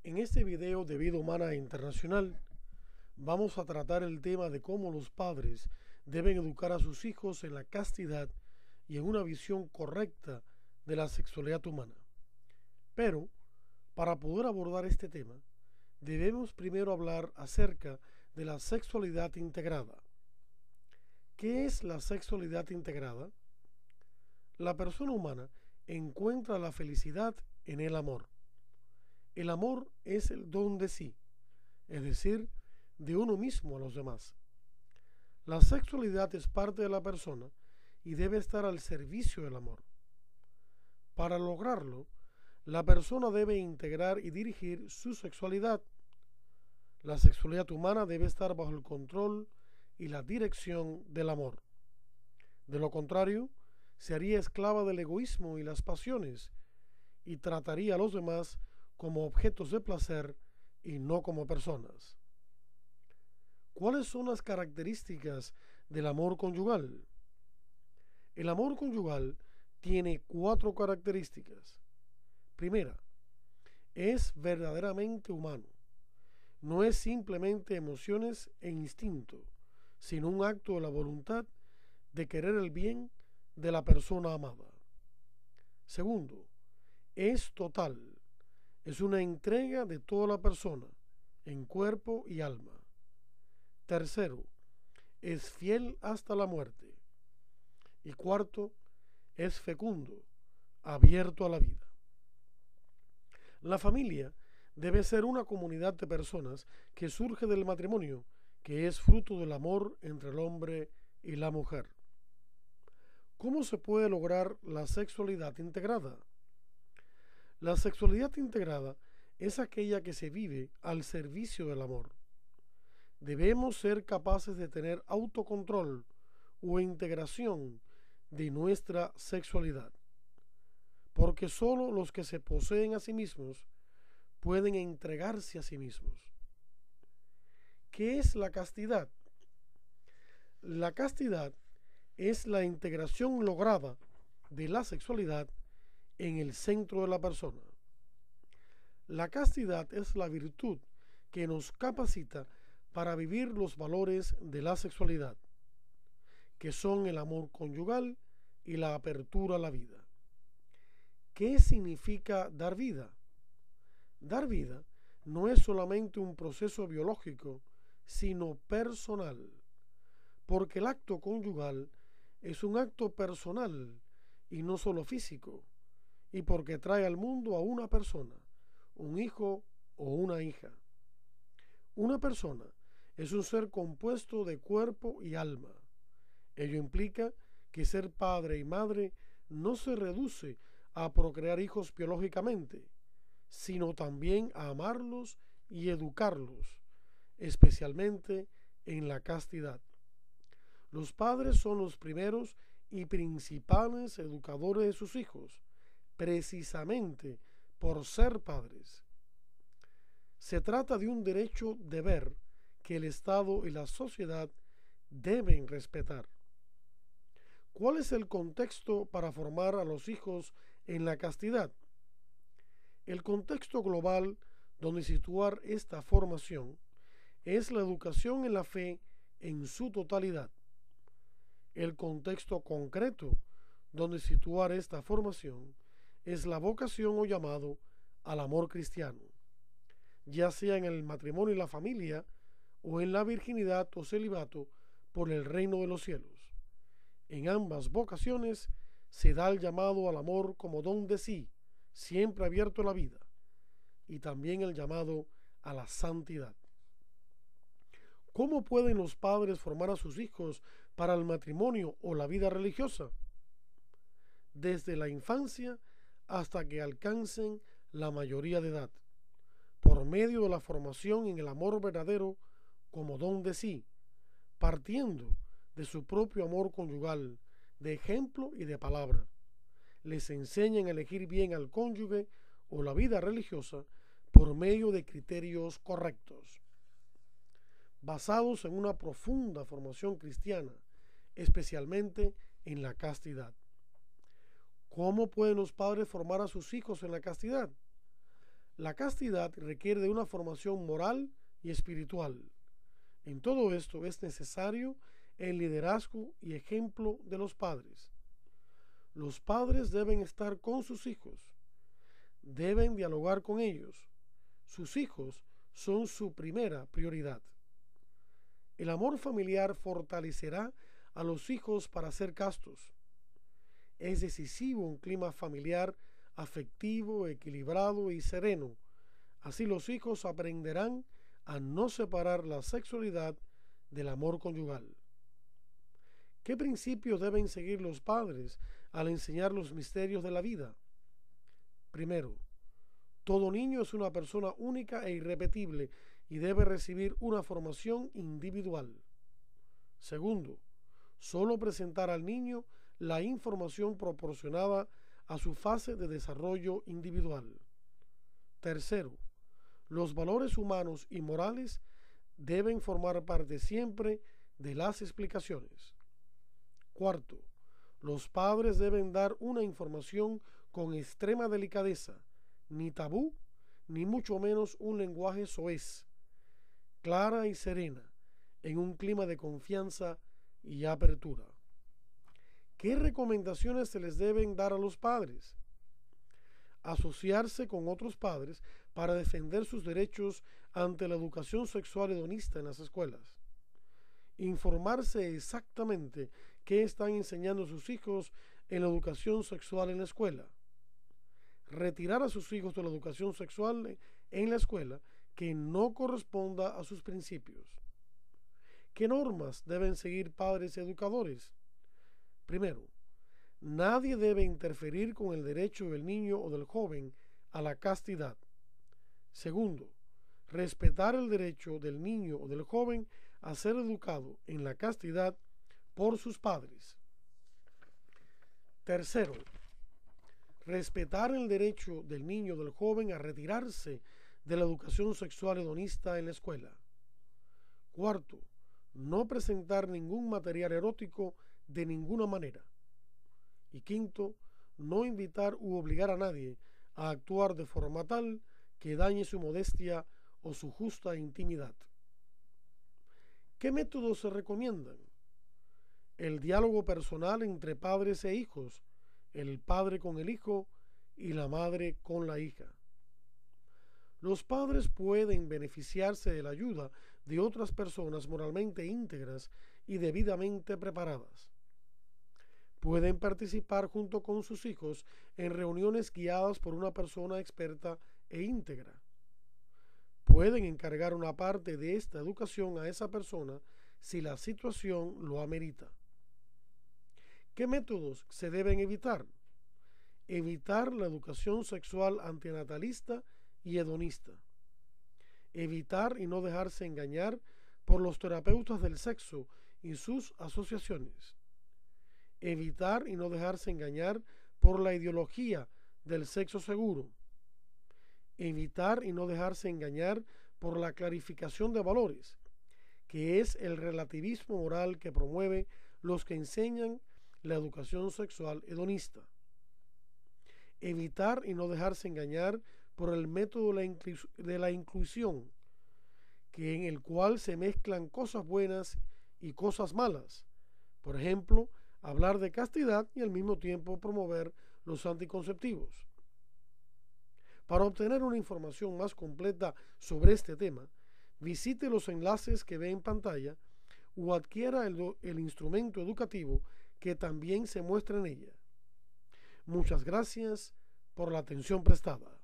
En este video de Vida Humana Internacional vamos a tratar el tema de cómo los padres deben educar a sus hijos en la castidad y en una visión correcta de la sexualidad humana. Pero, para poder abordar este tema, debemos primero hablar acerca de la sexualidad integrada. ¿Qué es la sexualidad integrada? La persona humana encuentra la felicidad en el amor. El amor es el don de sí, es decir, de uno mismo a los demás. La sexualidad es parte de la persona y debe estar al servicio del amor. Para lograrlo, la persona debe integrar y dirigir su sexualidad. La sexualidad humana debe estar bajo el control y la dirección del amor. De lo contrario, se haría esclava del egoísmo y las pasiones y trataría a los demás como objetos de placer y no como personas. ¿Cuáles son las características del amor conyugal? El amor conyugal tiene 4 características. Primera, es verdaderamente humano. No es simplemente emociones e instinto, sino un acto de la voluntad de querer el bien de la persona amada. Segundo, es total. Es una entrega de toda la persona, en cuerpo y alma. Tercero, es fiel hasta la muerte. Y cuarto, es fecundo, abierto a la vida. La familia debe ser una comunidad de personas que surge del matrimonio, que es fruto del amor entre el hombre y la mujer. ¿Cómo se puede lograr la sexualidad integrada? La sexualidad integrada es aquella que se vive al servicio del amor. Debemos ser capaces de tener autocontrol o integración de nuestra sexualidad, porque solo los que se poseen a sí mismos pueden entregarse a sí mismos. ¿Qué es la castidad? La castidad es la integración lograda de la sexualidad en el centro de la persona. La castidad es la virtud que nos capacita para vivir los valores de la sexualidad, que son el amor conyugal y la apertura a la vida. ¿Qué significa dar vida? Dar vida no es solamente un proceso biológico, sino personal, porque el acto conyugal es un acto personal y no solo físico, y porque trae al mundo a una persona, un hijo o una hija. Una persona es un ser compuesto de cuerpo y alma. Ello implica que ser padre y madre no se reduce a procrear hijos biológicamente, sino también a amarlos y educarlos, especialmente en la castidad. Los padres son los primeros y principales educadores de sus hijos, precisamente por ser padres. Se trata de un derecho-deber que el Estado y la sociedad deben respetar. ¿Cuál es el contexto para formar a los hijos en la castidad? El contexto global donde situar esta formación es la educación en la fe en su totalidad. El contexto concreto donde situar esta formación es la vocación o llamado al amor cristiano, ya sea en el matrimonio y la familia o en la virginidad o celibato por el reino de los cielos. En ambas vocaciones se da el llamado al amor como don de sí, siempre abierto a la vida, y también el llamado a la santidad. ¿Cómo pueden los padres formar a sus hijos para el matrimonio o la vida religiosa? Desde la infancia hasta que alcancen la mayoría de edad, por medio de la formación en el amor verdadero como don de sí, partiendo de su propio amor conyugal, de ejemplo y de palabra. Les enseñan a elegir bien al cónyuge o la vida religiosa por medio de criterios correctos, basados en una profunda formación cristiana, especialmente en la castidad. ¿Cómo pueden los padres formar a sus hijos en la castidad? La castidad requiere de una formación moral y espiritual. En todo esto es necesario el liderazgo y ejemplo de los padres. Los padres deben estar con sus hijos, deben dialogar con ellos. Sus hijos son su primera prioridad. El amor familiar fortalecerá a los hijos para ser castos. Es decisivo un clima familiar afectivo, equilibrado y sereno. Así los hijos aprenderán a no separar la sexualidad del amor conyugal. ¿Qué principios deben seguir los padres al enseñar los misterios de la vida? Primero, todo niño es una persona única e irrepetible y debe recibir una formación individual. Segundo, solo presentar al niño la información proporcionada a su fase de desarrollo individual. Tercero, los valores humanos y morales deben formar parte siempre de las explicaciones. Cuarto, los padres deben dar una información con extrema delicadeza, ni tabú, ni mucho menos un lenguaje soez, clara y serena, en un clima de confianza y apertura. ¿Qué recomendaciones se les deben dar a los padres? Asociarse con otros padres para defender sus derechos ante la educación sexual hedonista en las escuelas. Informarse exactamente qué están enseñando sus hijos en la educación sexual en la escuela. Retirar a sus hijos de la educación sexual en la escuela que no corresponda a sus principios. ¿Qué normas deben seguir padres y educadores? Primero, nadie debe interferir con el derecho del niño o del joven a la castidad. Segundo, respetar el derecho del niño o del joven a ser educado en la castidad por sus padres. Tercero, respetar el derecho del niño o del joven a retirarse de la educación sexual hedonista en la escuela. Cuarto, no presentar ningún material erótico de ninguna manera. Y quinto, no invitar u obligar a nadie a actuar de forma tal que dañe su modestia o su justa intimidad. ¿Qué métodos se recomiendan? El diálogo personal entre padres e hijos, el padre con el hijo y la madre con la hija. Los padres pueden beneficiarse de la ayuda de otras personas moralmente íntegras y debidamente preparadas. Pueden participar junto con sus hijos en reuniones guiadas por una persona experta e íntegra. Pueden encargar una parte de esta educación a esa persona si la situación lo amerita. ¿Qué métodos se deben evitar? Evitar la educación sexual antinatalista y hedonista. Evitar y no dejarse engañar por los terapeutas del sexo y sus asociaciones. Evitar y no dejarse engañar por la ideología del sexo seguro. Evitar y no dejarse engañar por la clarificación de valores, que es el relativismo moral que promueve los que enseñan la educación sexual hedonista. Evitar y no dejarse engañar por el método de la inclusión, que en el cual se mezclan cosas buenas y cosas malas. Por ejemplo, hablar de castidad y al mismo tiempo promover los anticonceptivos. Para obtener una información más completa sobre este tema, visite los enlaces que ve en pantalla o adquiera el instrumento educativo que también se muestra en ella. Muchas gracias por la atención prestada.